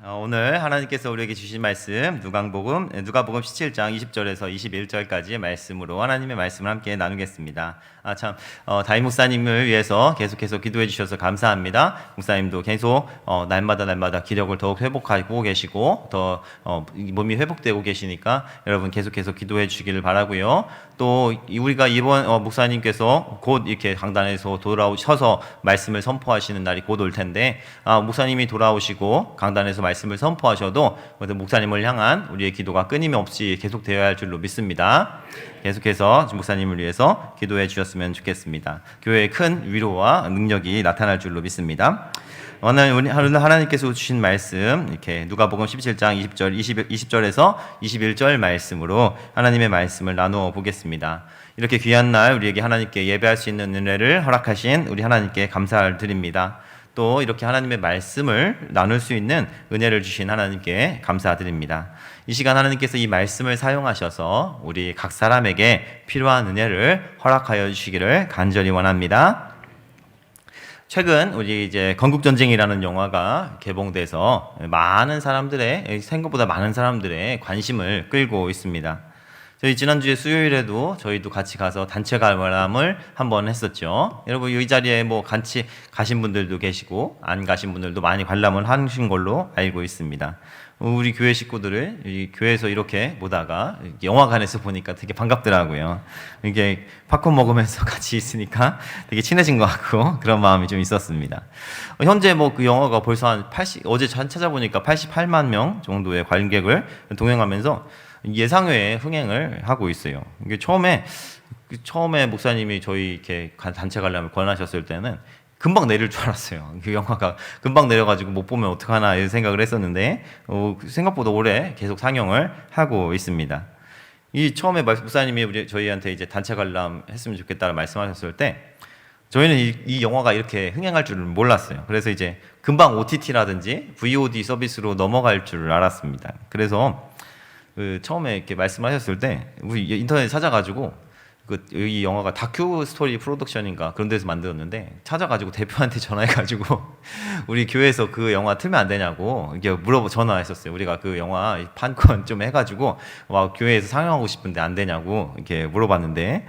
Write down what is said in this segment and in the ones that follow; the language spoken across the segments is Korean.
오늘 하나님께서 우리에게 주신 말씀 누가복음 17장 20절에서 21절까지의 말씀으로 하나님의 말씀을 함께 나누겠습니다. 다임 목사님을 위해서 계속해서 기도해 주셔서 감사합니다. 목사님도 계속 날마다 기력을 더욱 회복하고 계시고 더 몸이 회복되고 계시니까 여러분 계속해서 기도해 주시기를 바라고요. 또 우리가 이번 목사님께서 곧 이렇게 강단에서 돌아오셔서 말씀을 선포하시는 날이 곧 올 텐데 목사님이 돌아오시고 강단에서 말씀을 선포하셔도 목사님을 향한 우리의 기도가 끊임없이 계속되어야 할 줄로 믿습니다. 계속해서 목사님을 위해서 기도해 주셨으면 좋겠습니다. 교회의 큰 위로와 능력이 나타날 줄로 믿습니다. 오늘 하나님께서 주신 말씀 이렇게 누가복음 17장 20절에서 21절 말씀으로 하나님의 말씀을 나누어 보겠습니다. 이렇게 귀한 날 우리에게 하나님께 예배할 수 있는 은혜를 허락하신 우리 하나님께 감사를 드립니다. 또 이렇게 하나님의 말씀을 나눌 수 있는 은혜를 주신 하나님께 감사드립니다. 이 시간 하나님께서 이 말씀을 사용하셔서 우리 각 사람에게 필요한 은혜를 허락하여 주시기를 간절히 원합니다. 최근 우리 이제 건국전쟁이라는 영화가 개봉돼서 생각보다 많은 사람들의 관심을 끌고 있습니다. 저희 지난주에 수요일에도 저희도 같이 가서 단체 관람을 한번 했었죠. 여러분 이 자리에 같이 가신 분들도 계시고 안 가신 분들도 많이 관람을 하신 걸로 알고 있습니다. 우리 교회 식구들을 이 교회에서 이렇게 보다가 영화관에서 보니까 되게 반갑더라고요. 이게 팝콘 먹으면서 같이 있으니까 되게 친해진 것 같고 그런 마음이 좀 있었습니다. 현재 그 영화가 벌써 어제 찾아보니까 88만 명 정도의 관객을 동행하면서 예상외에 흥행을 하고 있어요. 이게 처음에 목사님이 저희 이렇게 단체 관람을 권하셨을 때는 금방 내릴 줄 알았어요. 그 영화가 금방 내려가지고 못 보면 어떡하나 이런 생각을 했었는데 생각보다 오래 계속 상영을 하고 있습니다. 이 처음에 목사님이 저희한테 이제 단체 관람 했으면 좋겠다고 말씀하셨을 때 저희는 이 영화가 이렇게 흥행할 줄은 몰랐어요. 그래서 이제 금방 OTT라든지 VOD 서비스로 넘어갈 줄 알았습니다. 그래서 처음에 이렇게 말씀하셨을 때 우리 인터넷에 찾아가지고 이 영화가 다큐 스토리 프로덕션인가 그런 데서 만들었는데 찾아가지고 대표한테 전화해가지고 우리 교회에서 그 영화 틀면 안 되냐고 이게 전화했었어요. 우리가 그 영화 판권 좀 해가지고 교회에서 상영하고 싶은데 안 되냐고 이렇게 물어봤는데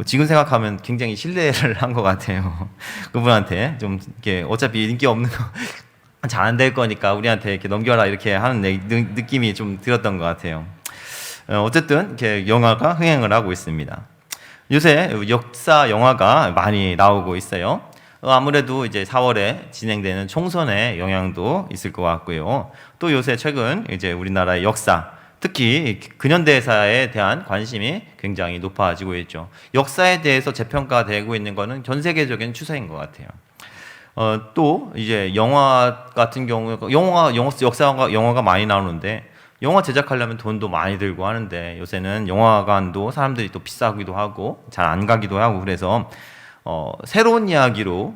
지금 생각하면 굉장히 신뢰를 한 것 같아요. 그분한테 좀 이렇게 어차피 인기 없는 거 잘 안 될 거니까 우리한테 이렇게 넘겨라 이렇게 하는 느낌이 좀 들었던 것 같아요. 어쨌든 이렇게 영화가 흥행을 하고 있습니다. 요새 역사 영화가 많이 나오고 있어요. 아무래도 이제 4월에 진행되는 총선의 영향도 있을 것 같고요. 또 요새 최근 이제 우리나라의 역사, 특히 근현대사에 대한 관심이 굉장히 높아지고 있죠. 역사에 대해서 재평가되고 있는 것은 전 세계적인 추세인 것 같아요. 또 이제 영화 같은 경우 역사 영화가 많이 나오는데 영화 제작하려면 돈도 많이 들고 하는데 요새는 영화관도 사람들이 또 비싸기도 하고 잘 안 가기도 하고 그래서 새로운 이야기로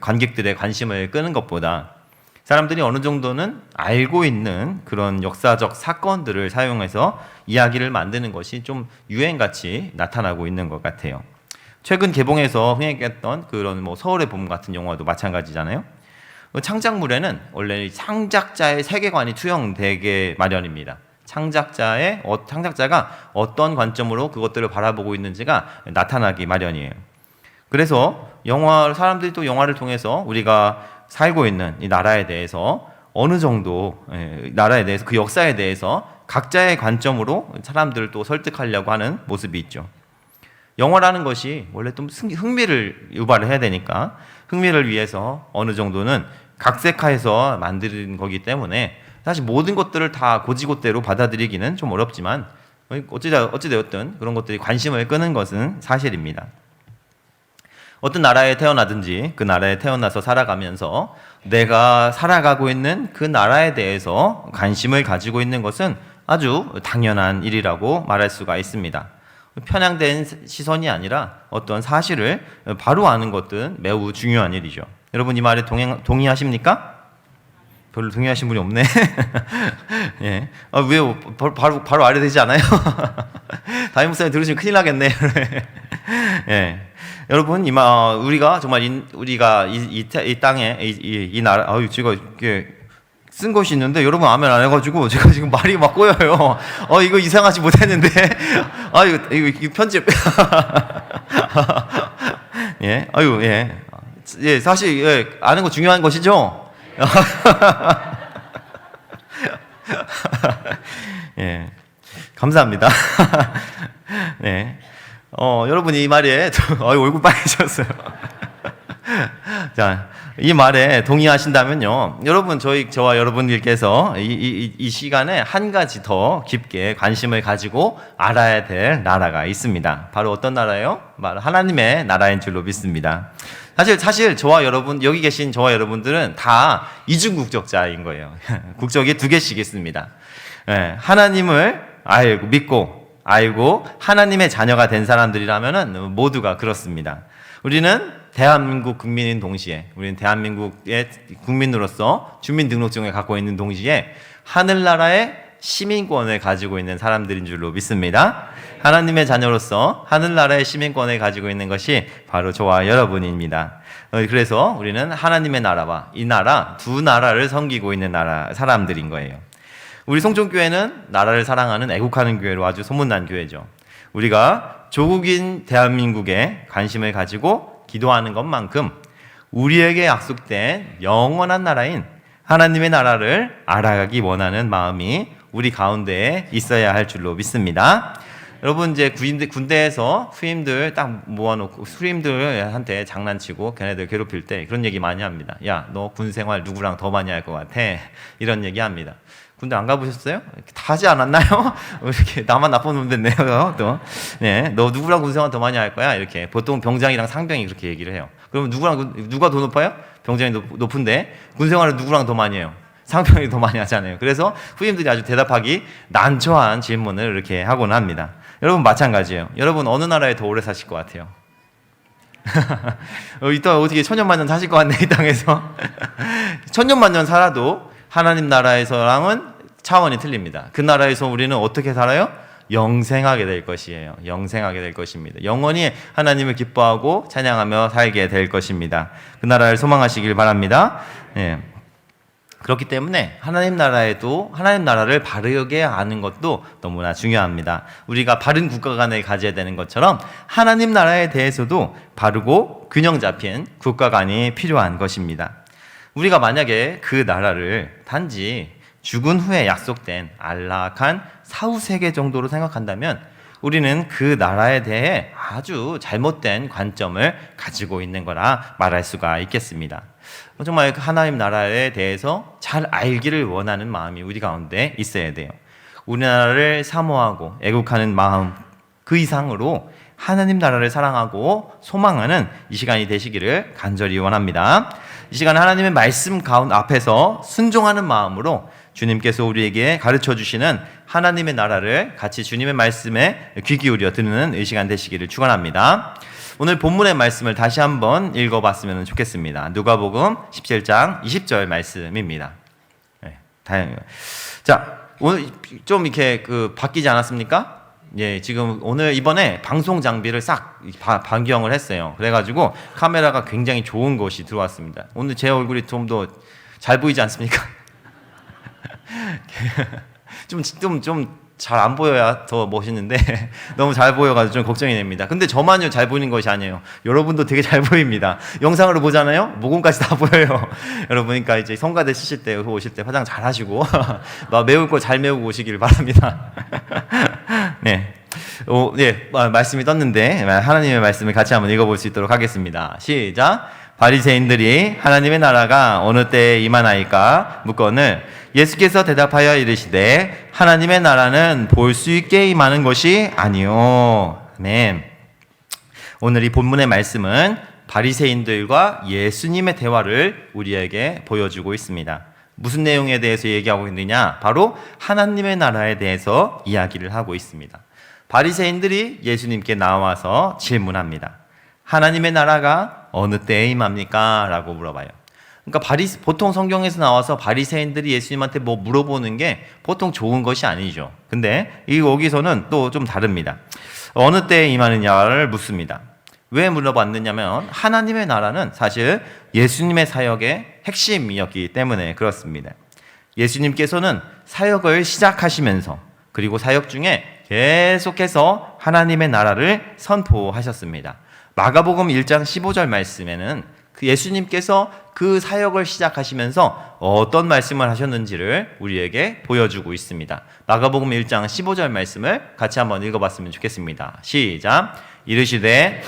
관객들의 관심을 끄는 것보다 사람들이 어느 정도는 알고 있는 그런 역사적 사건들을 사용해서 이야기를 만드는 것이 좀 유행같이 나타나고 있는 것 같아요. 최근 개봉해서 흥행했던 그런 서울의 봄 같은 영화도 마찬가지잖아요. 창작물에는 원래 창작자의 세계관이 투영되게 마련입니다. 창작자가 어떤 관점으로 그것들을 바라보고 있는지가 나타나기 마련이에요. 그래서 사람들이 또 영화를 통해서 우리가 살고 있는 이 나라에 대해서 어느 정도 나라에 대해서 그 역사에 대해서 각자의 관점으로 사람들을 또 설득하려고 하는 모습이 있죠. 영화라는 것이 원래 좀 흥미를 유발을 해야 되니까 흥미를 위해서 어느 정도는 각색화해서 만드는 거기 때문에 사실 모든 것들을 다 고지고대로 받아들이기는 좀 어렵지만 어찌되었든 그런 것들이 관심을 끄는 것은 사실입니다. 어떤 나라에 태어나든지 그 나라에 태어나서 살아가면서 내가 살아가고 있는 그 나라에 대해서 관심을 가지고 있는 것은 아주 당연한 일이라고 말할 수가 있습니다. 편향된 시선이 아니라 어떤 사실을 바로 아는 것은 매우 중요한 일이죠. 여러분 이 말에 동의하십니까? 별로 동의하신 분이 없네. 예. 왜요? 바로 알아야 되지 않아요? 담임 목사님 들으시면 큰일 나겠네. 예. 여러분 우리가 정말 우리가 이 땅에 이 나라 제가 이게 쓴 것이 있는데 여러분 아멘 안 해가지고 제가 지금 말이 막 꼬여요. 이거 이상하지 못했는데 이거 편집. 예, 아유, 예, 예, 사실 예, 아는 거 중요한 것이죠. 예, 감사합니다. 네, 여러분이 이 말에 얼굴 빨개졌어요. 자, 이 말에 동의하신다면요, 여러분 저와 여러분들께서 이 시간에 한 가지 더 깊게 관심을 가지고 알아야 될 나라가 있습니다. 바로 어떤 나라예요? 바로 하나님의 나라인 줄로 믿습니다. 사실 저와 여러분, 여기 계신 저와 여러분들은 다 이중 국적자인 거예요. 국적이 2개씩 있습니다. 예, 하나님을 믿고 알고 하나님의 자녀가 된 사람들이라면은 모두가 그렇습니다. 우리는 대한민국 국민인 동시에, 우리는 대한민국의 국민으로서 주민등록증을 갖고 있는 동시에 하늘나라의 시민권을 가지고 있는 사람들인 줄로 믿습니다. 하나님의 자녀로서 하늘나라의 시민권을 가지고 있는 것이 바로 저와 여러분입니다. 그래서 우리는 하나님의 나라와 이 나라, 두 나라를 섬기고 있는 사람들인 거예요. 우리 송정교회는 나라를 사랑하는 애국하는 교회로 아주 소문난 교회죠. 우리가 조국인 대한민국에 관심을 가지고 기도하는 것만큼 우리에게 약속된 영원한 나라인 하나님의 나라를 알아가기 원하는 마음이 우리 가운데에 있어야 할 줄로 믿습니다. 여러분, 이제 군대에서 후임들 딱 모아놓고 후임들한테 장난치고 걔네들 괴롭힐 때 그런 얘기 많이 합니다. 야, 너 군 생활 누구랑 더 많이 할 것 같아? 이런 얘기 합니다. 군대 안 가보셨어요? 다 하지 않았나요? 이렇게 나만 나쁜 놈 됐네요. 또, 네, 너 누구랑 군생활 더 많이 할 거야? 이렇게 보통 병장이랑 상병이 그렇게 얘기를 해요. 그러면 누가 더 높아요? 병장이 높은데 군생활을 누구랑 더 많이 해요? 상병이 더 많이 하잖아요. 그래서 후임들이 아주 대답하기 난처한 질문을 이렇게 하곤 합니다. 여러분 마찬가지예요. 여러분 어느 나라에 더 오래 사실 것 같아요? 이따 어떻게 천년만년 사실 것 같네, 이 땅에서. 천년만년 살아도 하나님 나라에서랑은 차원이 틀립니다. 그 나라에서 우리는 어떻게 살아요? 영생하게 될 것이에요. 영생하게 될 것입니다. 영원히 하나님을 기뻐하고 찬양하며 살게 될 것입니다. 그 나라를 소망하시길 바랍니다. 예. 그렇기 때문에 하나님 나라를 바르게 아는 것도 너무나 중요합니다. 우리가 바른 국가관을 가져야 되는 것처럼 하나님 나라에 대해서도 바르고 균형 잡힌 국가관이 필요한 것입니다. 우리가 만약에 그 나라를 단지 죽은 후에 약속된 안락한 사후세계 정도로 생각한다면 우리는 그 나라에 대해 아주 잘못된 관점을 가지고 있는 거라 말할 수가 있겠습니다. 정말 하나님 나라에 대해서 잘 알기를 원하는 마음이 우리 가운데 있어야 돼요. 우리나라를 사모하고 애국하는 마음 그 이상으로 하나님 나라를 사랑하고 소망하는 이 시간이 되시기를 간절히 원합니다. 이 시간 하나님의 말씀 가운데 앞에서 순종하는 마음으로 주님께서 우리에게 가르쳐 주시는 하나님의 나라를 같이 주님의 말씀에 귀 기울여 듣는 이 시간 되시기를 축원합니다. 오늘 본문의 말씀을 다시 한번 읽어봤으면 좋겠습니다. 누가복음 17장 20절 말씀입니다. 네, 다행이에요. 자, 오늘 좀 이렇게 바뀌지 않았습니까? 예, 지금 오늘 이번에 방송 장비를 싹 변경을 했어요. 그래가지고 카메라가 굉장히 좋은 것이 들어왔습니다. 오늘 제 얼굴이 좀 더 잘 보이지 않습니까? 좀 잘 안 보여야 더 멋있는데 너무 잘 보여가지고 좀 걱정이 됩니다. 근데 저만요 잘 보이는 것이 아니에요. 여러분도 되게 잘 보입니다. 영상으로 보잖아요. 모공까지 다 보여요. 여러분, 그러니까 이제 성가대 쓰실 때 오실 때 화장 잘 하시고 매울 거 잘 메우고 오시길 바랍니다. 네. 네, 말씀이 떴는데 하나님의 말씀을 같이 한번 읽어볼 수 있도록 하겠습니다. 시작. 바리새인들이 하나님의 나라가 어느 때에 임하나이까 묻거늘 예수께서 대답하여 이르시되 하나님의 나라는 볼 수 있게 임하는 것이 아니요. 아멘. 오늘 이 본문의 말씀은 바리새인들과 예수님의 대화를 우리에게 보여주고 있습니다. 무슨 내용에 대해서 얘기하고 있느냐? 바로 하나님의 나라에 대해서 이야기를 하고 있습니다. 바리새인들이 예수님께 나와서 질문합니다. 하나님의 나라가 어느 때에 임합니까? 라고 물어봐요. 그러니까 보통 성경에서 나와서 바리새인들이 예수님한테 뭐 물어보는 게 보통 좋은 것이 아니죠. 근데 여기서는 또 좀 다릅니다. 어느 때에 임하느냐를 묻습니다. 왜 물어봤느냐면 하나님의 나라는 사실 예수님의 사역의 핵심이었기 때문에 그렇습니다. 예수님께서는 사역을 시작하시면서 그리고 사역 중에 계속해서 하나님의 나라를 선포하셨습니다. 마가복음 1장 15절 말씀에는 예수님께서 그 사역을 시작하시면서 어떤 말씀을 하셨는지를 우리에게 보여주고 있습니다. 마가복음 1장 15절 말씀을 같이 한번 읽어봤으면 좋겠습니다. 시작. 이르시되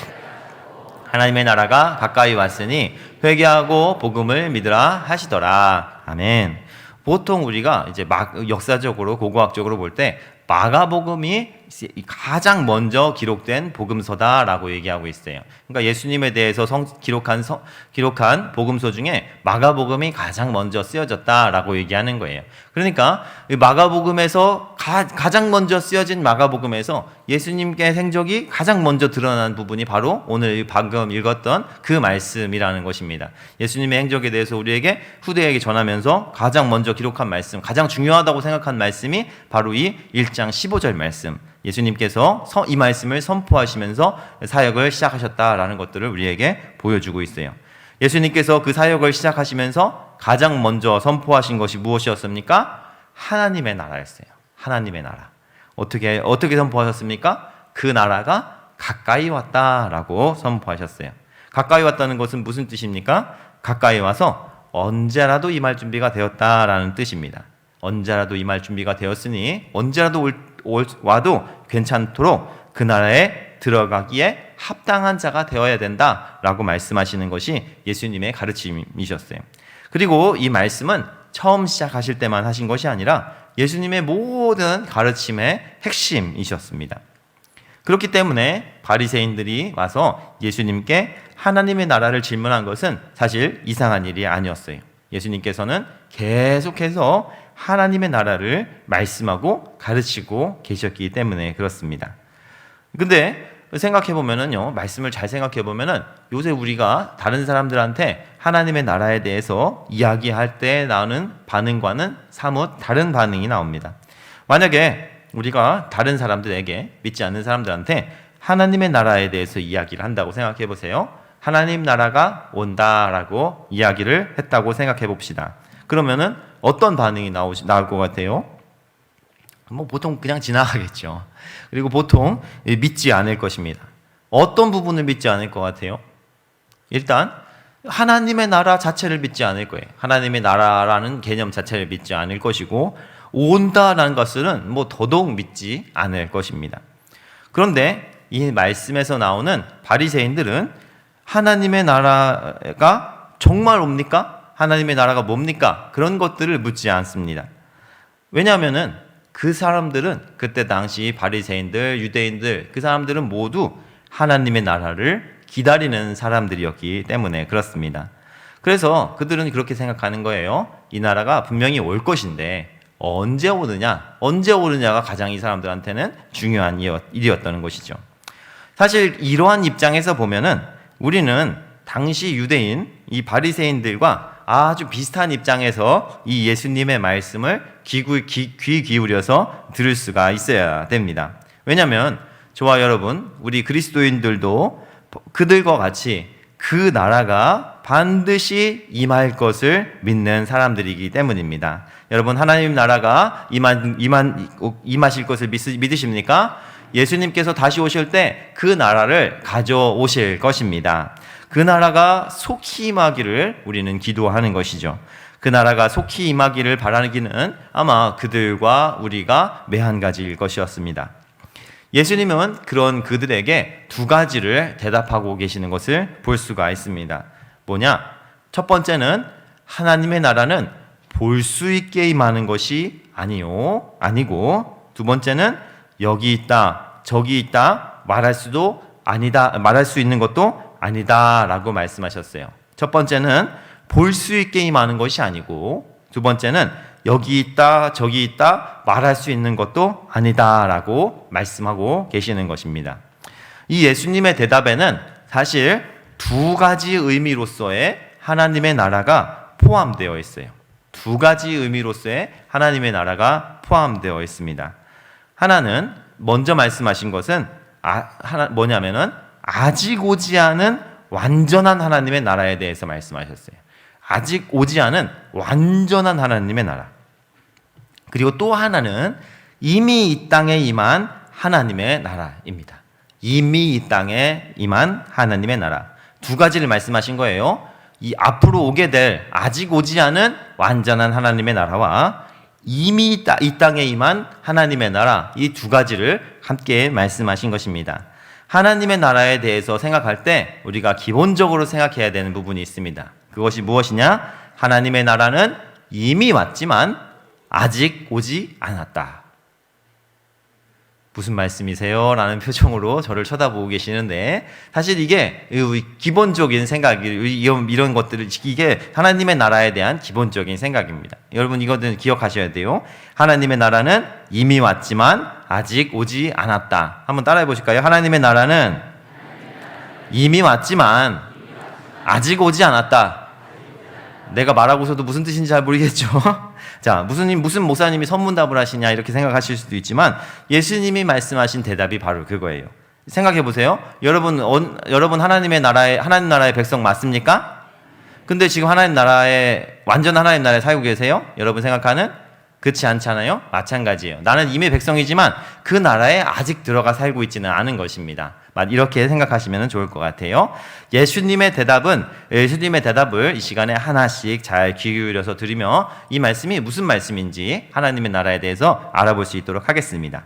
하나님의 나라가 가까이 왔으니 회개하고 복음을 믿으라 하시더라. 아멘. 보통 우리가 이제 역사적으로 고고학적으로 볼 때 마가복음이 가장 먼저 기록된 복음서다라고 얘기하고 있어요. 그러니까 예수님에 대해서 기록한 복음서 중에 마가복음이 가장 먼저 쓰여졌다라고 얘기하는 거예요. 그러니까 마가복음에서 가장 먼저 쓰여진 마가복음에서 예수님의 행적이 가장 먼저 드러난 부분이 바로 오늘 방금 읽었던 그 말씀이라는 것입니다. 예수님의 행적에 대해서 우리에게 후대에게 전하면서 가장 먼저 기록한 말씀, 가장 중요하다고 생각한 말씀이 바로 이 1장 15절 말씀. 예수님께서 이 말씀을 선포하시면서 사역을 시작하셨다라는 것들을 우리에게 보여주고 있어요. 예수님께서 그 사역을 시작하시면서 가장 먼저 선포하신 것이 무엇이었습니까? 하나님의 나라였어요. 하나님의 나라. 어떻게 선포하셨습니까? 그 나라가 가까이 왔다라고 선포하셨어요. 가까이 왔다는 것은 무슨 뜻입니까? 가까이 와서 언제라도 임할 준비가 되었다라는 뜻입니다. 언제라도 임할 준비가 되었으니 언제라도 와도 괜찮도록 그 나라에 들어가기에 합당한 자가 되어야 된다라고 말씀하시는 것이 예수님의 가르침이셨어요. 그리고 이 말씀은 처음 시작하실 때만 하신 것이 아니라 예수님의 모든 가르침의 핵심이셨습니다. 그렇기 때문에 바리새인들이 와서 예수님께 하나님의 나라를 질문한 것은 사실 이상한 일이 아니었어요. 예수님께서는 계속해서 하나님의 나라를 말씀하고 가르치고 계셨기 때문에 그렇습니다. 근데 생각해보면은요, 말씀을 잘 생각해보면은 요새 우리가 다른 사람들한테 하나님의 나라에 대해서 이야기할 때 나오는 반응과는 사뭇 다른 반응이 나옵니다. 만약에 우리가 다른 사람들에게, 믿지 않는 사람들한테 하나님의 나라에 대해서 이야기를 한다고 생각해 보세요. 하나님 나라가 온다라고 이야기를 했다고 생각해 봅시다. 그러면은 어떤 반응이 나올 것 같아요? 보통 그냥 지나가겠죠. 그리고 보통 믿지 않을 것입니다. 어떤 부분을 믿지 않을 것 같아요? 일단 하나님의 나라 자체를 믿지 않을 거예요. 하나님의 나라라는 개념 자체를 믿지 않을 것이고, 온다라는 것은 더더욱 믿지 않을 것입니다. 그런데 이 말씀에서 나오는 바리새인들은 하나님의 나라가 정말 옵니까? 하나님의 나라가 뭡니까? 그런 것들을 묻지 않습니다. 왜냐하면은 그 사람들은 그때 당시 바리새인들, 유대인들, 그 사람들은 모두 하나님의 나라를 기다리는 사람들이었기 때문에 그렇습니다. 그래서 그들은 그렇게 생각하는 거예요. 이 나라가 분명히 올 것인데 언제 오느냐가 가장 이 사람들한테는 중요한 일이었다는 것이죠. 사실 이러한 입장에서 보면은 우리는 당시 유대인, 이 바리새인들과 아주 비슷한 입장에서 이 예수님의 말씀을 귀 기울여서 들을 수가 있어야 됩니다. 왜냐하면 저와 여러분, 우리 그리스도인들도 그들과 같이 그 나라가 반드시 임할 것을 믿는 사람들이기 때문입니다. 여러분, 하나님 나라가 임하실 것을 믿으십니까? 예수님께서 다시 오실 때 그 나라를 가져오실 것입니다. 그 나라가 속히 임하기를 우리는 기도하는 것이죠. 그 나라가 속히 임하기를 바라기는 아마 그들과 우리가 매한가지일 것이었습니다. 예수님은 그런 그들에게 두 가지를 대답하고 계시는 것을 볼 수가 있습니다. 뭐냐? 첫 번째는 하나님의 나라는 볼 수 있게 임하는 것이 아니고, 두 번째는 여기 있다, 저기 있다, 말할 수 있는 것도 아니다라고 말씀하셨어요. 첫 번째는 볼 수 있게 임하는 것이 아니고, 두 번째는 여기 있다, 저기 있다, 말할 수 있는 것도 아니다라고 말씀하고 계시는 것입니다. 이 예수님의 대답에는 사실 두 가지 의미로서의 하나님의 나라가 포함되어 있어요. 두 가지 의미로서의 하나님의 나라가 포함되어 있습니다. 하나는 먼저 말씀하신 것은 뭐냐면은 아직 오지 않은 완전한 하나님의 나라에 대해서 말씀하셨어요. 아직 오지 않은 완전한 하나님의 나라. 그리고 또 하나는 이미 이 땅에 임한 하나님의 나라입니다. 이미 이 땅에 임한 하나님의 나라. 두 가지를 말씀하신 거예요. 이 앞으로 오게 될 아직 오지 않은 완전한 하나님의 나라와 이미 이 땅에 임한 하나님의 나라, 이 두 가지를 함께 말씀하신 것입니다. 하나님의 나라에 대해서 생각할 때 우리가 기본적으로 생각해야 되는 부분이 있습니다. 그것이 무엇이냐? 하나님의 나라는 이미 왔지만 아직 오지 않았다. 무슨 말씀이세요? 라는 표정으로 저를 쳐다보고 계시는데, 사실 이게 기본적인 생각, 이런 것들을, 이게 하나님의 나라에 대한 기본적인 생각입니다. 여러분 이거는 기억하셔야 돼요. 하나님의 나라는 이미 왔지만 아직 오지 않았다. 한번 따라해 보실까요? 하나님의 나라는 이미 왔지만 아직 오지 않았다. 내가 말하고서도 무슨 뜻인지 잘 모르겠죠. 자, 무슨 목사님이 선문답을 하시냐 이렇게 생각하실 수도 있지만 예수님이 말씀하신 대답이 바로 그거예요. 생각해 보세요. 여러분 하나님 나라의 백성 맞습니까? 근데 지금 완전 하나님 나라에 살고 계세요? 여러분 생각하는? 그렇지 않잖아요? 마찬가지예요. 나는 이미 백성이지만 그 나라에 아직 들어가 살고 있지는 않은 것입니다. 이렇게 생각하시면 좋을 것 같아요. 예수님의 대답을 이 시간에 하나씩 잘 귀 기울여서 들으며 이 말씀이 무슨 말씀인지 하나님의 나라에 대해서 알아볼 수 있도록 하겠습니다.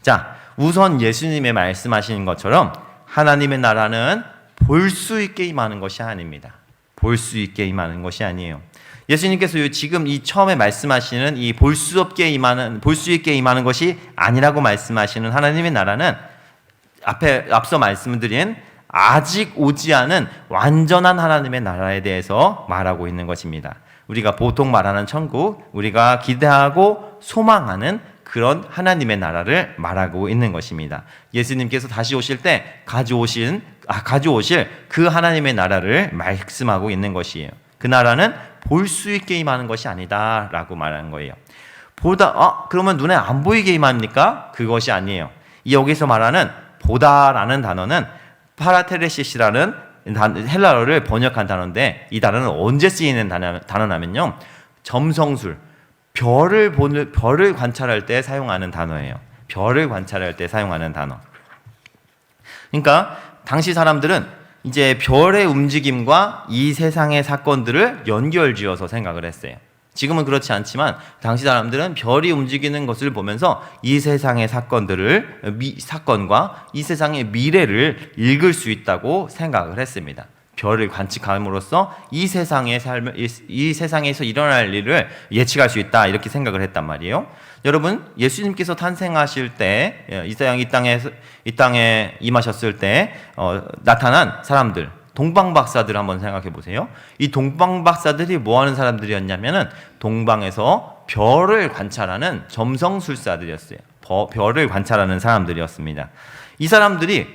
자, 우선 예수님의 말씀하시는 것처럼 하나님의 나라는 볼 수 있게 임하는 것이 아닙니다. 볼 수 있게 임하는 것이 아니에요. 예수님께서 지금 이 처음에 말씀하시는 이 볼 수 있게 임하는 것이 아니라고 말씀하시는 하나님의 나라는 앞서 말씀드린 아직 오지 않은 완전한 하나님의 나라에 대해서 말하고 있는 것입니다. 우리가 보통 말하는 천국, 우리가 기대하고 소망하는 그런 하나님의 나라를 말하고 있는 것입니다. 예수님께서 다시 오실 때 가져오실 그 하나님의 나라를 말씀하고 있는 것이에요. 그 나라는 볼 수 있게 임하는 것이 아니다라고 말하는 거예요. 그러면 눈에 안 보이게 임합니까? 그것이 아니에요. 여기서 말하는 보다라는 단어는 파라테레시스라는 헬라어를 번역한 단어인데, 이 단어는 언제 쓰이는 단어냐면요, 점성술, 별을 관찰할 때 사용하는 단어예요. 별을 관찰할 때 사용하는 단어. 그러니까 당시 사람들은 이제 별의 움직임과 이 세상의 사건들을 연결지어서 생각을 했어요. 지금은 그렇지 않지만 당시 사람들은 별이 움직이는 것을 보면서 이 세상의 사건과 이 세상의 미래를 읽을 수 있다고 생각을 했습니다. 별을 관측함으로써 이 세상에서 일어날 일을 예측할 수 있다, 이렇게 생각을 했단 말이에요. 여러분, 예수님께서 탄생하실 때, 이 땅에 임하셨을 때 나타난 사람들, 동방박사들 한번 생각해 보세요. 이 동방박사들이 뭐 하는 사람들이었냐면은 동방에서 별을 관찰하는 점성술사들이었어요. 별을 관찰하는 사람들이었습니다. 이 사람들이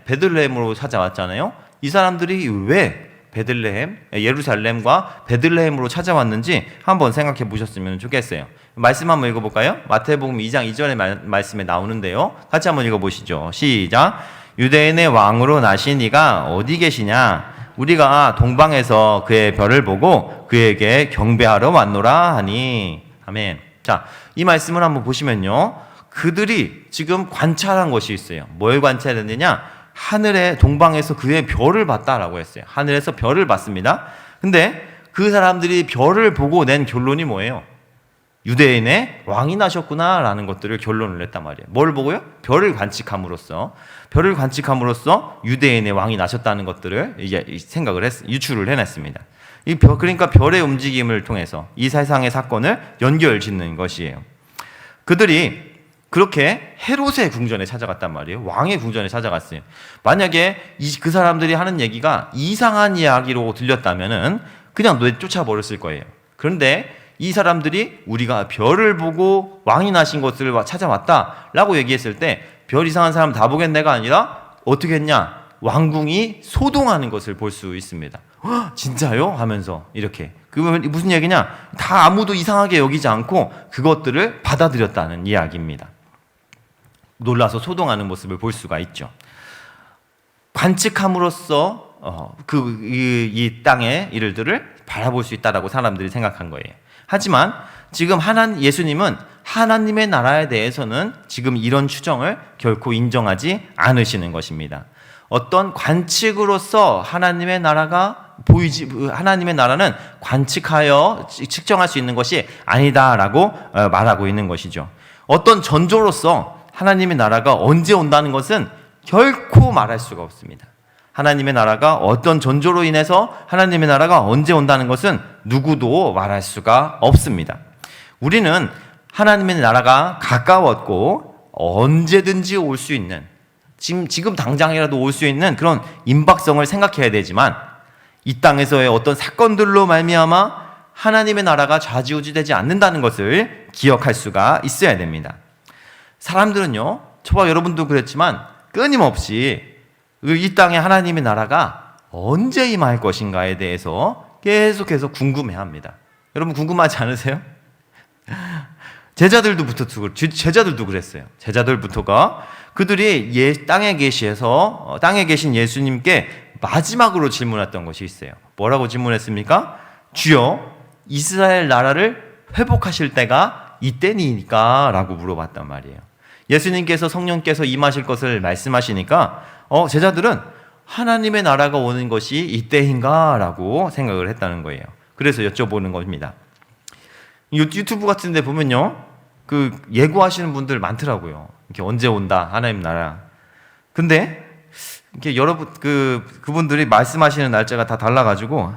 베들레헴으로 찾아왔잖아요. 이 사람들이 왜 예루살렘과 베들레헴으로 찾아왔는지 한번 생각해 보셨으면 좋겠어요. 말씀 한번 읽어볼까요? 마태복음 2장 2절의 말씀에 나오는데요. 같이 한번 읽어보시죠. 시작. 유대인의 왕으로 나신 이가 어디 계시냐? 우리가 동방에서 그의 별을 보고 그에게 경배하러 왔노라 하니. 아멘. 자, 이 말씀을 한번 보시면요, 그들이 지금 관찰한 것이 있어요. 뭘 관찰했느냐? 하늘의 동방에서 그의 별을 봤다라고 했어요. 하늘에서 별을 봤습니다. 근데 그 사람들이 별을 보고 낸 결론이 뭐예요? 유대인의 왕이 나셨구나라는 것들을 결론을 냈단 말이에요. 뭘 보고요? 별을 관측함으로써 유대인의 왕이 나셨다는 것들을 이제 유출을 해냈습니다. 그러니까 별의 움직임을 통해서 이 세상의 사건을 연결짓는 것이에요. 그들이 그렇게 헤롯의 궁전에 찾아갔단 말이에요. 왕의 궁전에 찾아갔어요. 만약에 그 사람들이 하는 얘기가 이상한 이야기로 들렸다면은 그냥 쫓아버렸을 거예요. 그런데 이 사람들이 우리가 별을 보고 왕이 나신 것을 찾아왔다라고 얘기했을 때 별 이상한 사람 다 보겠네가 아니라 어떻게 했냐? 왕궁이 소동하는 것을 볼 수 있습니다. 진짜요? 하면서 이렇게. 그건 무슨 얘기냐? 다 아무도 이상하게 여기지 않고 그것들을 받아들였다는 이야기입니다. 놀라서 소동하는 모습을 볼 수가 있죠. 관측함으로써 이 땅의 일들을 바라볼 수 있다라고 사람들이 생각한 거예요. 하지만 지금 예수님은 하나님의 나라에 대해서는 지금 이런 추정을 결코 인정하지 않으시는 것입니다. 어떤 관측으로서 하나님의 나라는 관측하여 측정할 수 있는 것이 아니다라고 말하고 있는 것이죠. 어떤 전조로서 하나님의 나라가 언제 온다는 것은 결코 말할 수가 없습니다. 하나님의 나라가 어떤 전조로 인해서 하나님의 나라가 언제 온다는 것은 누구도 말할 수가 없습니다. 우리는 하나님의 나라가 가까웠고 언제든지 올 수 있는, 지금 당장이라도 올 수 있는 그런 임박성을 생각해야 되지만, 이 땅에서의 어떤 사건들로 말미암아 하나님의 나라가 좌지우지되지 않는다는 것을 기억할 수가 있어야 됩니다. 사람들은요, 저와 여러분도 그랬지만 끊임없이 이 땅에 하나님의 나라가 언제 임할 것인가에 대해서 계속해서 궁금해합니다. 여러분 궁금하지 않으세요? 제자들도 그랬어요. 제자들부터가 그들이 땅에 계신 예수님께 마지막으로 질문했던 것이 있어요. 뭐라고 질문했습니까? 주여, 이스라엘 나라를 회복하실 때가 이때니까? 라고 물어봤단 말이에요. 예수님께서 성령께서 임하실 것을 말씀하시니까 제자들은 하나님의 나라가 오는 것이 이때인가? 라고 생각을 했다는 거예요. 그래서 여쭤보는 겁니다. 유튜브 같은 데 보면요, 예고하시는 분들 많더라고요. 이렇게 언제 온다, 하나님 나라. 근데 이렇게 여러분 그분들이 말씀하시는 날짜가 다 달라가지고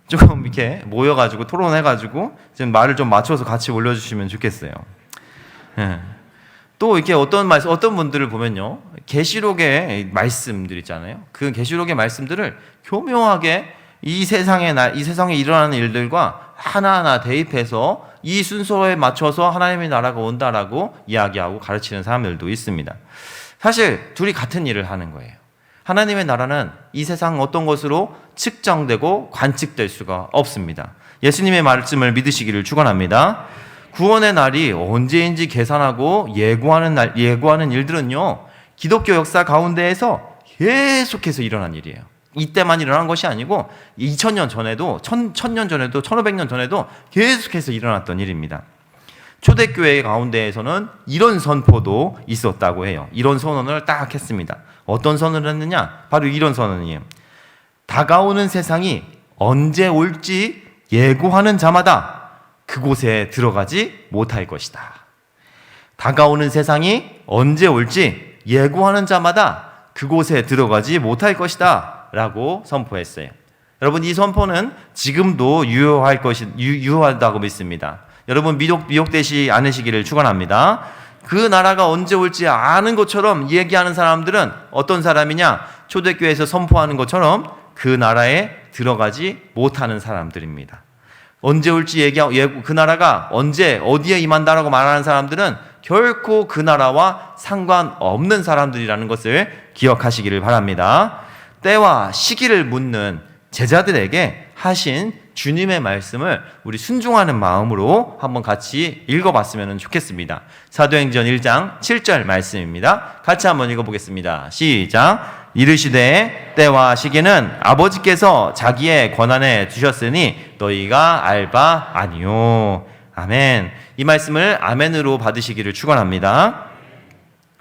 조금 이렇게 모여가지고 토론해가지고 지금 말을 좀 맞춰서 같이 올려주시면 좋겠어요. 예. 또 이렇게 어떤 분들을 보면요, 계시록의 말씀들 있잖아요. 그 계시록의 말씀들을 교묘하게 이 세상에 일어나는 일들과 하나하나 대입해서 이 순서에 맞춰서 하나님의 나라가 온다라고 이야기하고 가르치는 사람들도 있습니다. 사실 둘이 같은 일을 하는 거예요. 하나님의 나라는 이 세상 어떤 것으로 측정되고 관측될 수가 없습니다. 예수님의 말씀을 믿으시기를 축원합니다. 구원의 날이 언제인지 계산하고 예고하는 일들은요, 기독교 역사 가운데에서 계속해서 일어난 일이에요. 이때만 일어난 것이 아니고 2000년 전에도 1000년 전에도 1500년 전에도 계속해서 일어났던 일입니다. 초대교회 가운데에서는 이런 선포도 있었다고 해요. 이런 선언을 딱 했습니다. 어떤 선언을 했느냐? 바로 이런 선언이에요. 다가오는 세상이 언제 올지 예고하는 자마다 그곳에 들어가지 못할 것이다. 다가오는 세상이 언제 올지 예고하는 자마다 그곳에 들어가지 못할 것이다 라고 선포했어요. 여러분, 이 선포는 지금도 유효하다고 믿습니다. 여러분 미혹되지 않으시기를 축원합니다. 그 나라가 언제 올지 아는 것처럼 얘기하는 사람들은 어떤 사람이냐? 초대교회에서 선포하는 것처럼 그 나라에 들어가지 못하는 사람들입니다. 언제 올지 그 나라가 언제 어디에 임한다라고 말하는 사람들은 결코 그 나라와 상관없는 사람들이라는 것을 기억하시기를 바랍니다. 때와 시기를 묻는 제자들에게 하신 주님의 말씀을 우리 순종하는 마음으로 한번 같이 읽어봤으면 좋겠습니다. 사도행전 1장 7절 말씀입니다. 같이 한번 읽어보겠습니다. 시작. 이르시되 때와 시기는 아버지께서 자기의 권한에 두셨으니 너희가 알 바 아니요. 아멘. 이 말씀을 아멘으로 받으시기를 축원합니다.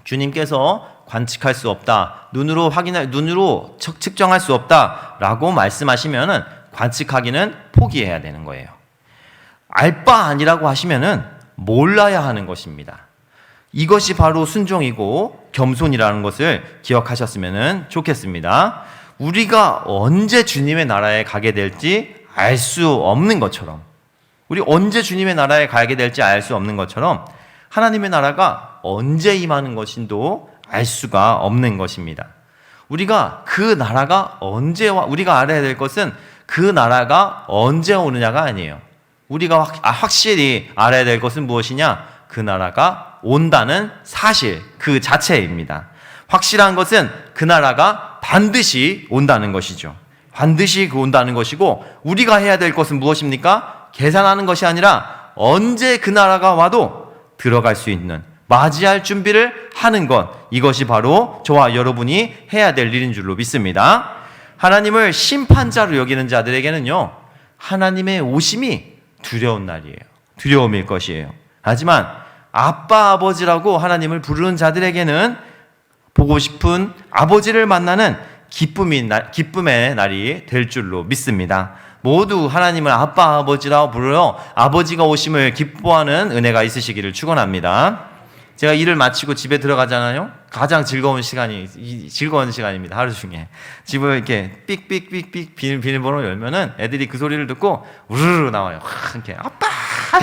주님께서 관측할 수 없다, 눈으로 측정할 수 없다라고 말씀하시면은 관측하기는 포기해야 되는 거예요. 알 바 아니라고 하시면은 몰라야 하는 것입니다. 이것이 바로 순종이고 겸손이라는 것을 기억하셨으면 좋겠습니다. 우리가 언제 주님의 나라에 가게 될지 알 수 없는 것처럼, 우리 언제 주님의 나라에 가게 될지 알 수 없는 것처럼 하나님의 나라가 언제 임하는 것인도 알 수가 없는 것입니다. 우리가 알아야 될 것은 그 나라가 언제 오느냐가 아니에요. 우리가 확실히 알아야 될 것은 무엇이냐? 그 나라가 온다는 사실 그 자체입니다. 확실한 것은 그 나라가 반드시 온다는 것이죠. 반드시 온다는 것이고, 우리가 해야 될 것은 무엇입니까? 계산하는 것이 아니라 언제 그 나라가 와도 들어갈 수 있는, 맞이할 준비를 하는 것, 이것이 바로 저와 여러분이 해야 될 일인 줄로 믿습니다. 하나님을 심판자로 여기는 자들에게는요, 하나님의 오심이 두려운 날이에요. 두려움일 것이에요. 하지만 아빠, 아버지라고 하나님을 부르는 자들에게는 보고 싶은 아버지를 만나는 기쁨의 날이 될 줄로 믿습니다. 모두 하나님을 아빠, 아버지라고 부르러 아버지가 오심을 기뻐하는 은혜가 있으시기를 축원합니다. 제가 일을 마치고 집에 들어가잖아요. 가장 즐거운 시간입니다. 하루 중에. 집을 이렇게 삑삑삑삑 비밀번호 열면은 애들이 그 소리를 듣고 우르르 나와요. 이렇게 아빠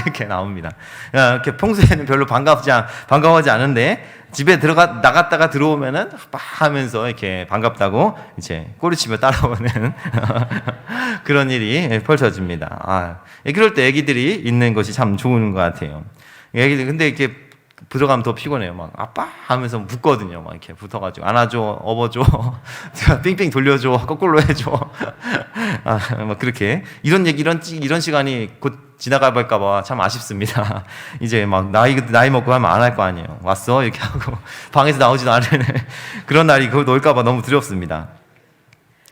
이렇게 나옵니다. 이렇게 평소에는 별로 반가워하지 않은데 집에 나갔다가 들어오면은 빠 하면서 이렇게 반갑다고 이제 꼬리치며 따라오는 그런 일이 펼쳐집니다. 그럴 때 애기들이 있는 것이 참 좋은 것 같아요. 애기들 근데 이렇게 들어가면 더 피곤해요. 막 아빠 하면서 붙거든요. 막 이렇게 붙어가지고 안아줘, 업어줘, 빙빙 돌려줘, 거꾸로 해줘. 막 그렇게 이런 시간이 곧 지나가 볼까봐 참 아쉽습니다. 이제 막 나이 먹고 하면 안 할 거 아니에요. 왔어 이렇게 하고 방에서 나오지도 않는 그런 날이 그거 놓을까봐 너무 두렵습니다.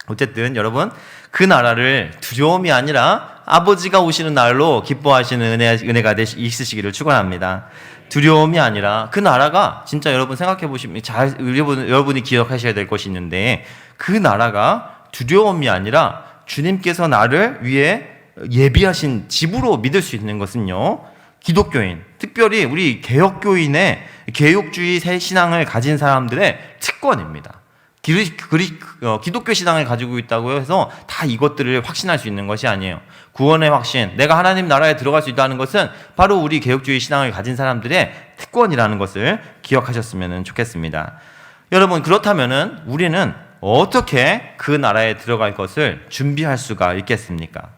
어쨌든 여러분 그 나라를 두려움이 아니라 아버지가 오시는 날로 기뻐하시는 은혜가 있으시기를 축원합니다. 두려움이 아니라 그 나라가 진짜 여러분 생각해 보시면 여러분이 기억하셔야 될 것이 있는데 그 나라가 두려움이 아니라 주님께서 나를 위해 예비하신 집으로 믿을 수 있는 것은요, 기독교인, 특별히 우리 개혁교인의 개혁주의 신앙을 가진 사람들의 특권입니다. 기독교 신앙을 가지고 있다고 해서 다 이것들을 확신할 수 있는 것이 아니에요. 구원의 확신, 내가 하나님 나라에 들어갈 수 있다는 것은 바로 우리 개혁주의 신앙을 가진 사람들의 특권이라는 것을 기억하셨으면 좋겠습니다. 여러분, 그렇다면은 우리는 어떻게 그 나라에 들어갈 것을 준비할 수가 있겠습니까?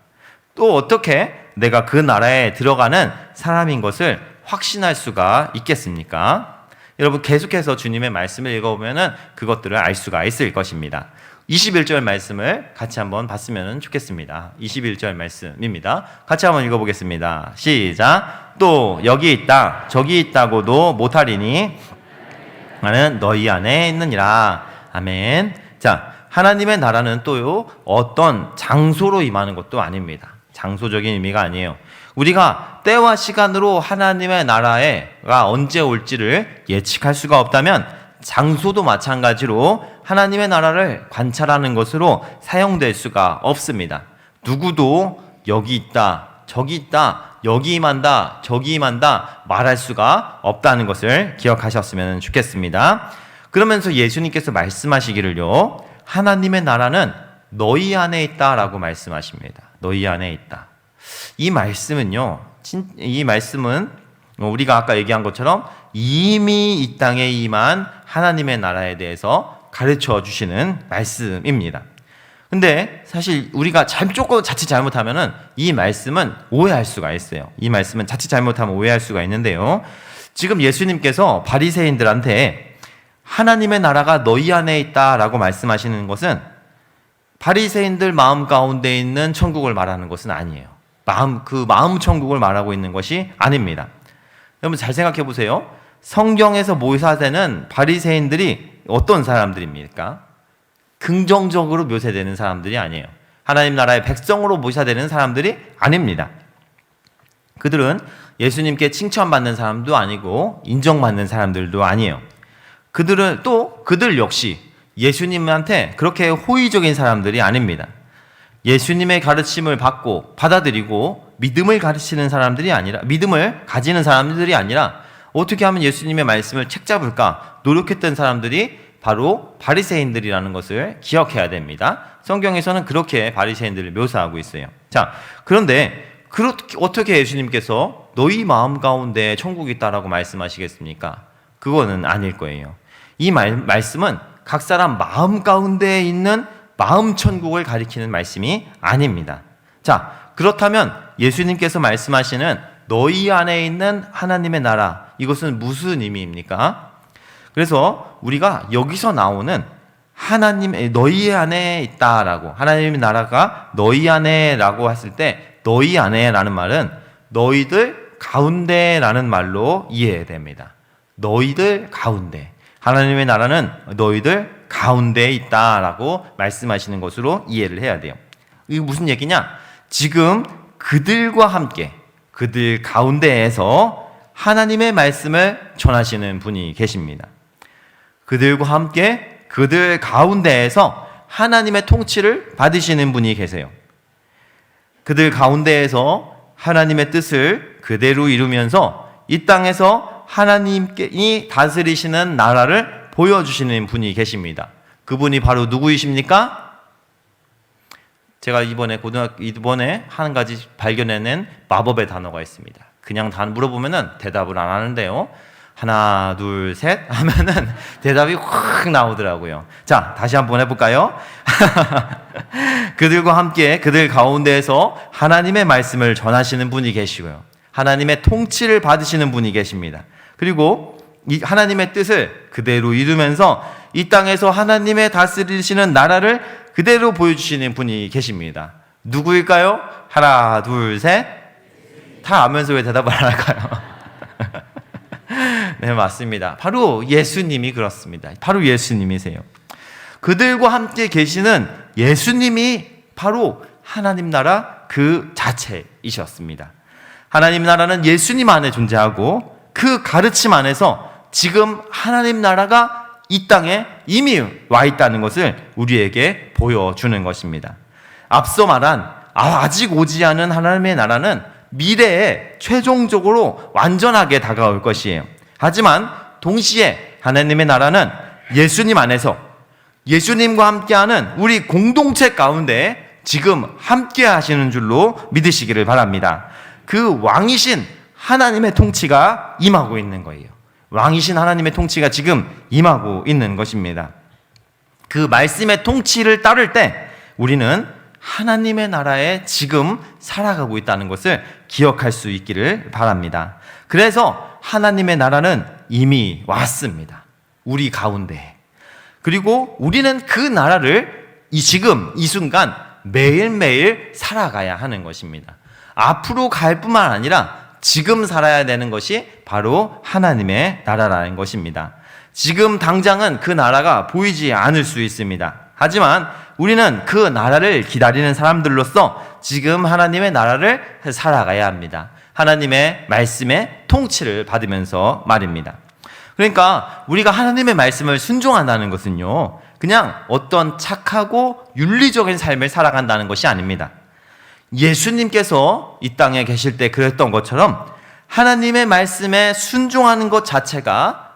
또 어떻게 내가 그 나라에 들어가는 사람인 것을 확신할 수가 있겠습니까? 여러분 계속해서 주님의 말씀을 읽어보면 그것들을 알 수가 있을 것입니다. 21절 말씀을 같이 한번 봤으면 좋겠습니다. 21절 말씀입니다. 같이 한번 읽어보겠습니다. 시작. 또 여기 있다 저기 있다고도 못하리니 나는 너희 안에 있느니라. 아멘. 자, 하나님의 나라는 또요 어떤 장소로 임하는 것도 아닙니다. 장소적인 의미가 아니에요. 우리가 때와 시간으로 하나님의 나라가 언제 올지를 예측할 수가 없다면 장소도 마찬가지로 하나님의 나라를 관찰하는 것으로 사용될 수가 없습니다. 누구도 여기 있다, 저기 있다, 여기 임한다, 저기 임한다 말할 수가 없다는 것을 기억하셨으면 좋겠습니다. 그러면서 예수님께서 말씀하시기를요, 하나님의 나라는 너희 안에 있다라고 말씀하십니다. 너희 안에 있다. 이 말씀은 우리가 아까 얘기한 것처럼 이미 이 땅에 임한 하나님의 나라에 대해서 가르쳐 주시는 말씀입니다. 근데 사실 우리가 자칫 잘못하면은 이 말씀은 오해할 수가 있어요. 이 말씀은 자칫 잘못하면 오해할 수가 있는데요. 지금 예수님께서 바리새인들한테 하나님의 나라가 너희 안에 있다라고 말씀하시는 것은 바리새인들 마음 가운데 있는 천국을 말하는 것은 아니에요. 마음 천국을 말하고 있는 것이 아닙니다. 여러분 잘 생각해 보세요. 성경에서 묘사되는 바리새인들이 어떤 사람들입니까? 긍정적으로 묘사되는 사람들이 아니에요. 하나님 나라의 백성으로 묘사되는 사람들이 아닙니다. 그들은 예수님께 칭찬받는 사람도 아니고 인정받는 사람들도 아니에요. 그들 역시 예수님한테 그렇게 호의적인 사람들이 아닙니다. 예수님의 가르침을 받고 받아들이고 믿음을 가지는 사람들이 아니라 어떻게 하면 예수님의 말씀을 책잡을까 노력했던 사람들이 바로 바리새인들이라는 것을 기억해야 됩니다. 성경에서는 그렇게 바리새인들을 묘사하고 있어요. 자, 그런데 어떻게 예수님께서 너희 마음 가운데 천국이 있다라고 말씀하시겠습니까? 그거는 아닐 거예요. 이 말씀은 각 사람 마음 가운데 있는 마음 천국을 가리키는 말씀이 아닙니다. 자, 그렇다면 예수님께서 말씀하시는 너희 안에 있는 하나님의 나라, 이것은 무슨 의미입니까? 그래서 우리가 여기서 나오는 너희 안에 있다라고, 하나님의 나라가 너희 안에라고 했을 때 너희 안에라는 말은 너희들 가운데라는 말로 이해해야 됩니다. 너희들 가운데. 하나님의 나라는 너희들 가운데에 있다라고 말씀하시는 것으로 이해를 해야 돼요. 이게 무슨 얘기냐? 지금 그들과 함께 그들 가운데에서 하나님의 말씀을 전하시는 분이 계십니다. 그들과 함께 그들 가운데에서 하나님의 통치를 받으시는 분이 계세요. 그들 가운데에서 하나님의 뜻을 그대로 이루면서 이 땅에서 하나님이 다스리시는 나라를 보여주시는 분이 계십니다. 그분이 바로 누구이십니까? 제가 이번에 한 가지 발견해낸 마법의 단어가 있습니다. 그냥 물어보면은 대답을 안 하는데요. 하나, 둘, 셋 하면은 대답이 확 나오더라고요. 자, 다시 한번 해볼까요? 그들과 함께 그들 가운데에서 하나님의 말씀을 전하시는 분이 계시고요. 하나님의 통치를 받으시는 분이 계십니다. 그리고 이 하나님의 뜻을 그대로 이루면서 이 땅에서 하나님의 다스리시는 나라를 그대로 보여주시는 분이 계십니다. 누구일까요? 하나, 둘, 셋. 다 아면서 왜 대답을 안 할까요? 네, 맞습니다. 바로 예수님이 그렇습니다. 바로 예수님이세요. 그들과 함께 계시는 예수님이 바로 하나님 나라 그 자체이셨습니다. 하나님 나라는 예수님 안에 존재하고 그 가르침 안에서 지금 하나님 나라가 이 땅에 이미 와 있다는 것을 우리에게 보여주는 것입니다. 앞서 말한 아직 오지 않은 하나님의 나라는 미래에 최종적으로 완전하게 다가올 것이에요. 하지만 동시에 하나님의 나라는 예수님 안에서 예수님과 함께하는 우리 공동체 가운데 지금 함께 하시는 줄로 믿으시기를 바랍니다. 그 왕이신 하나님의 통치가 임하고 있는 거예요. 왕이신 하나님의 통치가 지금 임하고 있는 것입니다. 그 말씀의 통치를 따를 때 우리는 하나님의 나라에 지금 살아가고 있다는 것을 기억할 수 있기를 바랍니다. 그래서 하나님의 나라는 이미 왔습니다. 우리 가운데. 그리고 우리는 그 나라를 지금 이 순간 매일매일 살아가야 하는 것입니다. 앞으로 갈 뿐만 아니라 지금 살아야 되는 것이 바로 하나님의 나라라는 것입니다. 지금 당장은 그 나라가 보이지 않을 수 있습니다. 하지만 우리는 그 나라를 기다리는 사람들로서 지금 하나님의 나라를 살아가야 합니다. 하나님의 말씀의 통치를 받으면서 말입니다. 그러니까 우리가 하나님의 말씀을 순종한다는 것은요, 그냥 어떤 착하고 윤리적인 삶을 살아간다는 것이 아닙니다. 예수님께서 이 땅에 계실 때 그랬던 것처럼 하나님의 말씀에 순종하는 것 자체가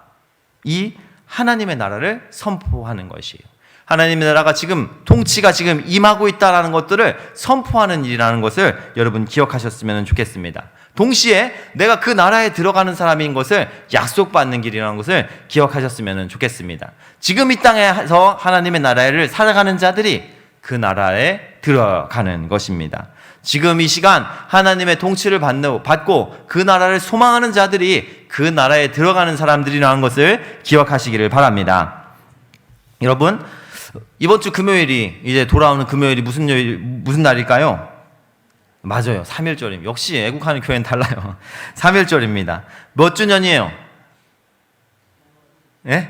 이 하나님의 나라를 선포하는 것이에요. 하나님의 나라가 지금 통치가 지금 임하고 있다는 것들을 선포하는 일이라는 것을 여러분 기억하셨으면 좋겠습니다. 동시에 내가 그 나라에 들어가는 사람인 것을 약속받는 길이라는 것을 기억하셨으면 좋겠습니다. 지금 이 땅에서 하나님의 나라를 살아가는 자들이 그 나라에 들어가는 것입니다. 지금 이 시간 하나님의 통치를 받고 그 나라를 소망하는 자들이 그 나라에 들어가는 사람들이라는 것을 기억하시기를 바랍니다. 여러분, 이번 주 금요일이 이제 돌아오는 금요일이 무슨 날일까요? 맞아요. 3.1절입니다. 역시 애국하는 교회는 달라요. 3.1절입니다. 몇 주년이에요? 예?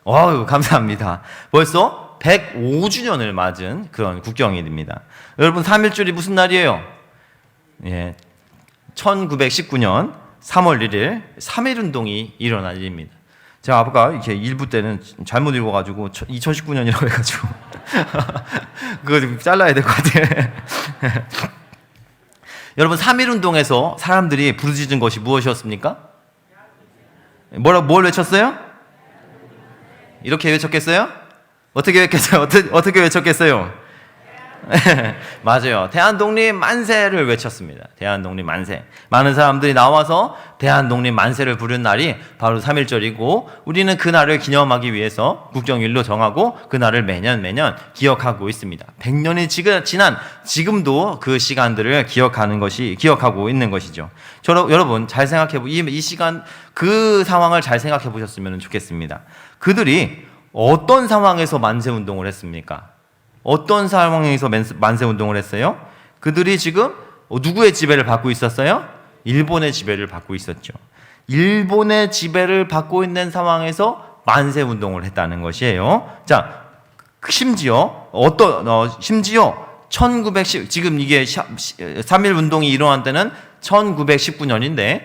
어우, 감사합니다. 벌써 105주년을 맞은 그런 국경일입니다. 여러분, 3.1절이 무슨 날이에요? 예, 1919년 3월 1일 3.1운동이 일어난 일입니다. 제가 아까 이렇게 일부 때는 잘못 읽어가지고 2019년이라고 해가지고 그거 잘라야 될 것 같아요. 여러분, 3.1운동에서 사람들이 부르짖은 것이 무엇이었습니까? 뭘 외쳤어요? 이렇게 외쳤겠어요? 어떻게 외쳤어요? 어떻게 외쳤겠어요? 맞아요. 대한독립 만세를 외쳤습니다. 대한독립 만세. 많은 사람들이 나와서 대한독립 만세를 부른 날이 바로 3.1절이고 우리는 그 날을 기념하기 위해서 국경일로 정하고 그 날을 매년 기억하고 있습니다. 100년이 지난 지금도 그 시간들을 기억하고 있는 것이죠. 여러분, 잘 이 시간 그 상황을 잘 생각해 보셨으면 좋겠습니다. 그들이 어떤 상황에서 만세운동을 했습니까? 어떤 상황에서 만세운동을 했어요? 그들이 지금 누구의 지배를 받고 있었어요? 일본의 지배를 받고 있었죠. 일본의 지배를 받고 있는 상황에서 만세운동을 했다는 것이에요. 자, 심지어 1910 지금 이게 3.1운동이 일어난 때는 1919년인데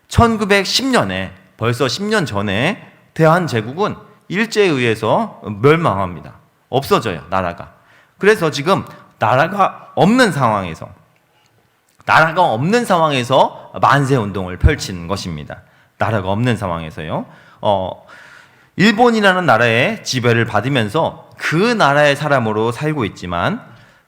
1910년에 벌써 10년 전에 대한제국은 일제에 의해서 멸망합니다. 없어져요, 나라가. 그래서 지금 나라가 없는 상황에서 만세운동을 펼친 것입니다. 나라가 없는 상황에서요. 일본이라는 나라의 지배를 받으면서 그 나라의 사람으로 살고 있지만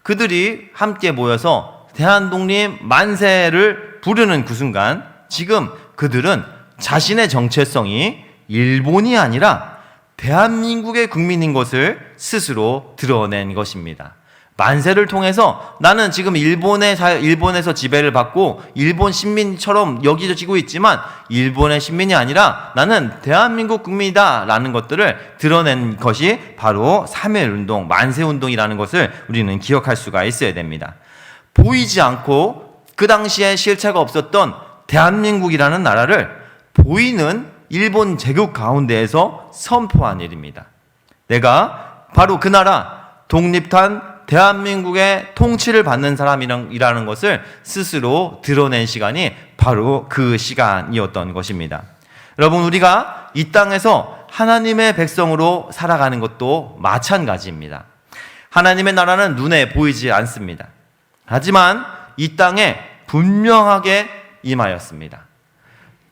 그들이 함께 모여서 대한독립 만세를 부르는 그 순간 지금 그들은 자신의 정체성이 일본이 아니라 대한민국의 국민인 것을 스스로 드러낸 것입니다. 만세를 통해서 나는 지금 일본에서 지배를 받고 일본 시민처럼 여겨지고 있지만 일본의 시민이 아니라 나는 대한민국 국민이다 라는 것들을 드러낸 것이 바로 3.1운동, 만세운동이라는 것을 우리는 기억할 수가 있어야 됩니다. 보이지 않고 그 당시에 실체가 없었던 대한민국이라는 나라를 보이는 일본 제국 가운데에서 선포한 일입니다. 내가 바로 그 나라 독립한 대한민국의 통치를 받는 사람이라는 것을 스스로 드러낸 시간이 바로 그 시간이었던 것입니다. 여러분, 우리가 이 땅에서 하나님의 백성으로 살아가는 것도 마찬가지입니다. 하나님의 나라는 눈에 보이지 않습니다. 하지만 이 땅에 분명하게 임하였습니다.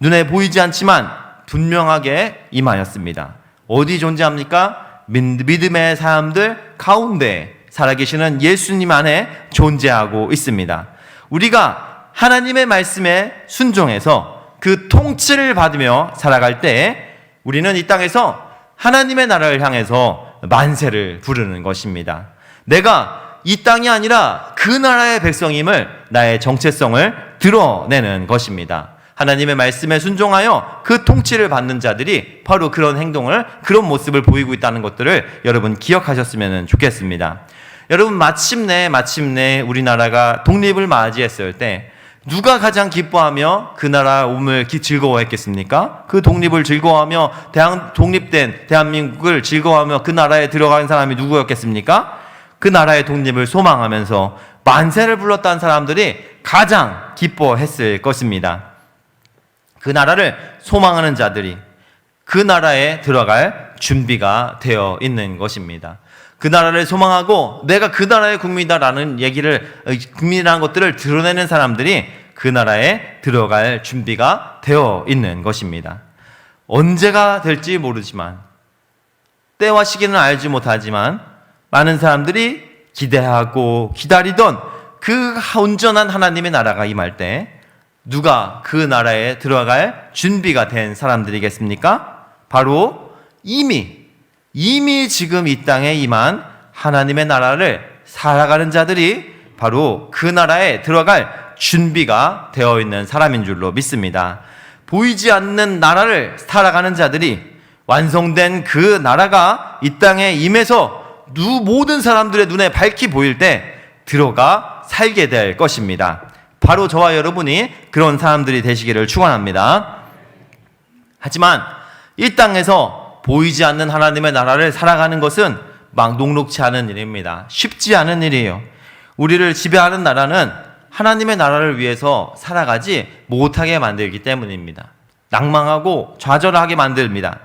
눈에 보이지 않지만 분명하게 임하였습니다. 어디 존재합니까? 믿음의 사람들 가운데 살아계시는 예수님 안에 존재하고 있습니다. 우리가 하나님의 말씀에 순종해서 그 통치를 받으며 살아갈 때 우리는 이 땅에서 하나님의 나라를 향해서 만세를 부르는 것입니다. 내가 이 땅이 아니라 그 나라의 백성임을, 나의 정체성을 드러내는 것입니다. 하나님의 말씀에 순종하여 그 통치를 받는 자들이 바로 그런 행동을, 그런 모습을 보이고 있다는 것들을 여러분 기억하셨으면 좋겠습니다. 여러분, 마침내 우리나라가 독립을 맞이했을 때 누가 가장 기뻐하며 그 나라 오음을 즐거워했겠습니까? 그 독립을 즐거워하며 독립된 대한민국을 즐거워하며 그 나라에 들어간 사람이 누구였겠습니까? 그 나라의 독립을 소망하면서 만세를 불렀다는 사람들이 가장 기뻐했을 것입니다. 그 나라를 소망하는 자들이 그 나라에 들어갈 준비가 되어 있는 것입니다. 그 나라를 소망하고 내가 그 나라의 국민이다라는 국민이라는 것들을 드러내는 사람들이 그 나라에 들어갈 준비가 되어 있는 것입니다. 언제가 될지 모르지만, 때와 시기는 알지 못하지만 많은 사람들이 기대하고 기다리던 그 온전한 하나님의 나라가 임할 때 누가 그 나라에 들어갈 준비가 된 사람들이겠습니까? 바로 이미 지금 이 땅에 임한 하나님의 나라를 살아가는 자들이 바로 그 나라에 들어갈 준비가 되어 있는 사람인 줄로 믿습니다. 보이지 않는 나라를 살아가는 자들이 완성된 그 나라가 이 땅에 임해서 모든 사람들의 눈에 밝히 보일 때 들어가 살게 될 것입니다. 바로 저와 여러분이 그런 사람들이 되시기를 축원합니다. 하지만 이 땅에서 보이지 않는 하나님의 나라를 살아가는 것은 막 녹록치 않은 일입니다. 쉽지 않은 일이에요. 우리를 지배하는 나라는 하나님의 나라를 위해서 살아가지 못하게 만들기 때문입니다. 낭망하고 좌절하게 만듭니다.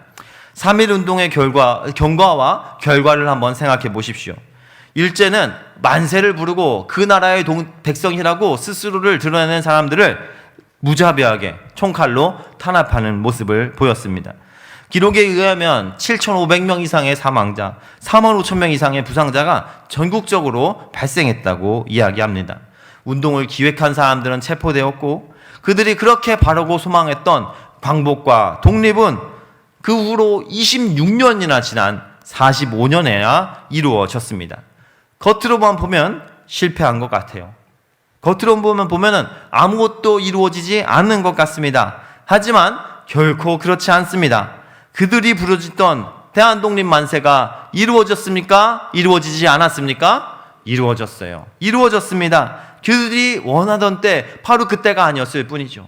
3.1운동의 경과와 결과를 한번 생각해 보십시오. 일제는 만세를 부르고 그 나라의 백성이라고 스스로를 드러내는 사람들을 무자비하게 총칼로 탄압하는 모습을 보였습니다. 기록에 의하면 7,500명 이상의 사망자, 45,000명 이상의 부상자가 전국적으로 발생했다고 이야기합니다. 운동을 기획한 사람들은 체포되었고 그들이 그렇게 바라고 소망했던 광복과 독립은 그 후로 26년이나 지난 45년에야 이루어졌습니다. 겉으로만 보면 실패한 것 같아요. 겉으로만 보면은 아무것도 이루어지지 않는 것 같습니다. 하지만 결코 그렇지 않습니다. 그들이 부르짖던 대한독립 만세가 이루어졌습니까? 이루어지지 않았습니까? 이루어졌어요. 이루어졌습니다. 그들이 원하던 때 바로 그때가 아니었을 뿐이죠.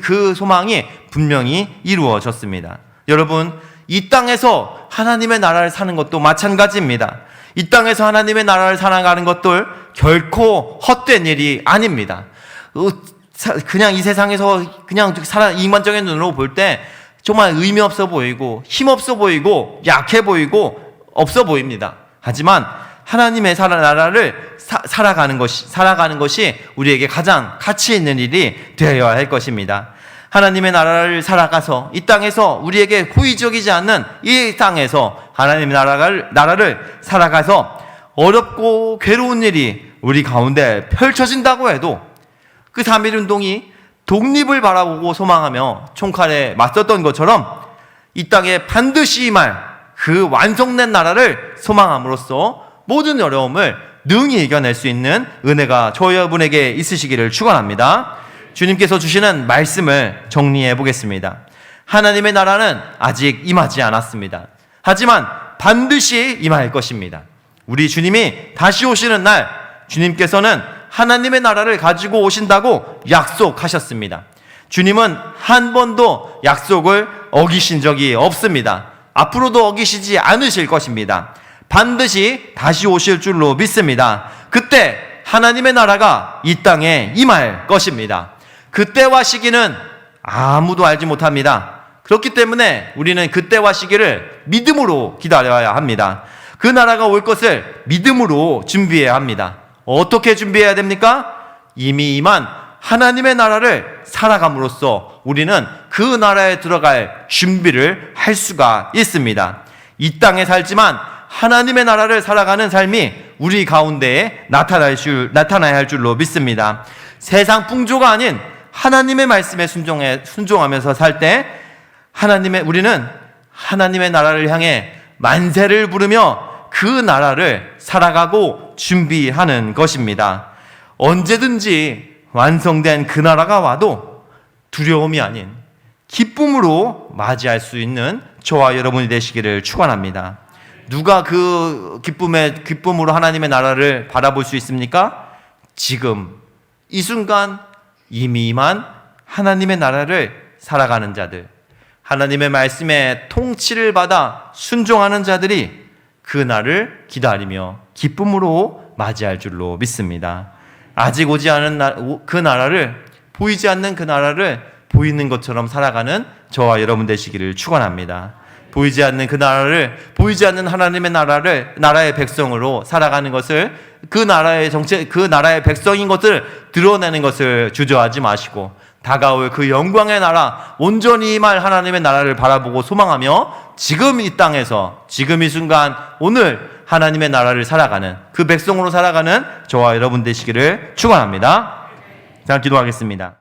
그 소망이 분명히 이루어졌습니다. 여러분, 이 땅에서 하나님의 나라를 사는 것도 마찬가지입니다. 이 땅에서 하나님의 나라를 살아가는 것들 결코 헛된 일이 아닙니다. 그냥 이 세상에서 그냥 이만적인 눈으로 볼 때 정말 의미 없어 보이고 힘없어 보이고 약해 보이고 없어 보입니다. 하지만 하나님의 나라를 살아가는 것이 우리에게 가장 가치 있는 일이 되어야 할 것입니다. 하나님의 나라를 살아가서 이 땅에서 우리에게 호의적이지 않는 이 땅에서 하나님의 나라를 살아가서 어렵고 괴로운 일이 우리 가운데 펼쳐진다고 해도 그 3.1운동이 독립을 바라보고 소망하며 총칼에 맞섰던 것처럼 이 땅에 반드시 임할 그 완성된 나라를 소망함으로써 모든 어려움을 능히 이겨낼 수 있는 은혜가 저와 여러분에게 있으시기를 축원합니다. 주님께서 주시는 말씀을 정리해 보겠습니다. 하나님의 나라는 아직 임하지 않았습니다. 하지만 반드시 임할 것입니다. 우리 주님이 다시 오시는 날 주님께서는 하나님의 나라를 가지고 오신다고 약속하셨습니다. 주님은 한 번도 약속을 어기신 적이 없습니다. 앞으로도 어기시지 않으실 것입니다. 반드시 다시 오실 줄로 믿습니다. 그때 하나님의 나라가 이 땅에 임할 것입니다. 그때와 시기는 아무도 알지 못합니다. 그렇기 때문에 우리는 그때와 시기를 믿음으로 기다려야 합니다. 그 나라가 올 것을 믿음으로 준비해야 합니다. 어떻게 준비해야 됩니까? 이미 임한 하나님의 나라를 살아감으로써 우리는 그 나라에 들어갈 준비를 할 수가 있습니다. 이 땅에 살지만 하나님의 나라를 살아가는 삶이 우리 가운데에 나타나야 할 줄로 믿습니다. 세상 풍조가 아닌 하나님의 말씀에 순종하면서 살 때 우리는 하나님의 나라를 향해 만세를 부르며 그 나라를 살아가고 준비하는 것입니다. 언제든지 완성된 그 나라가 와도 두려움이 아닌 기쁨으로 맞이할 수 있는 저와 여러분이 되시기를 축원합니다. 누가 그 기쁨으로 하나님의 나라를 바라볼 수 있습니까? 지금 이 순간 이미 임한 하나님의 나라를 살아가는 자들, 하나님의 말씀에 통치를 받아 순종하는 자들이 그 날을 기다리며 기쁨으로 맞이할 줄로 믿습니다. 아직 오지 않은 그 나라를, 보이지 않는 그 나라를 보이는 것처럼 살아가는 저와 여러분 되시기를 축원합니다. 보이지 않는 그 나라를, 보이지 않는 하나님의 나라의 백성으로 살아가는 것을, 그 나라의 백성인 것을 드러내는 것을 주저하지 마시고 다가올 그 영광의 나라, 온전히 임할 하나님의 나라를 바라보고 소망하며 지금 이 땅에서, 지금 이 순간, 오늘 하나님의 나라를 살아가는, 그 백성으로 살아가는 저와 여러분 되시기를 축원합니다. 자, 기도하겠습니다.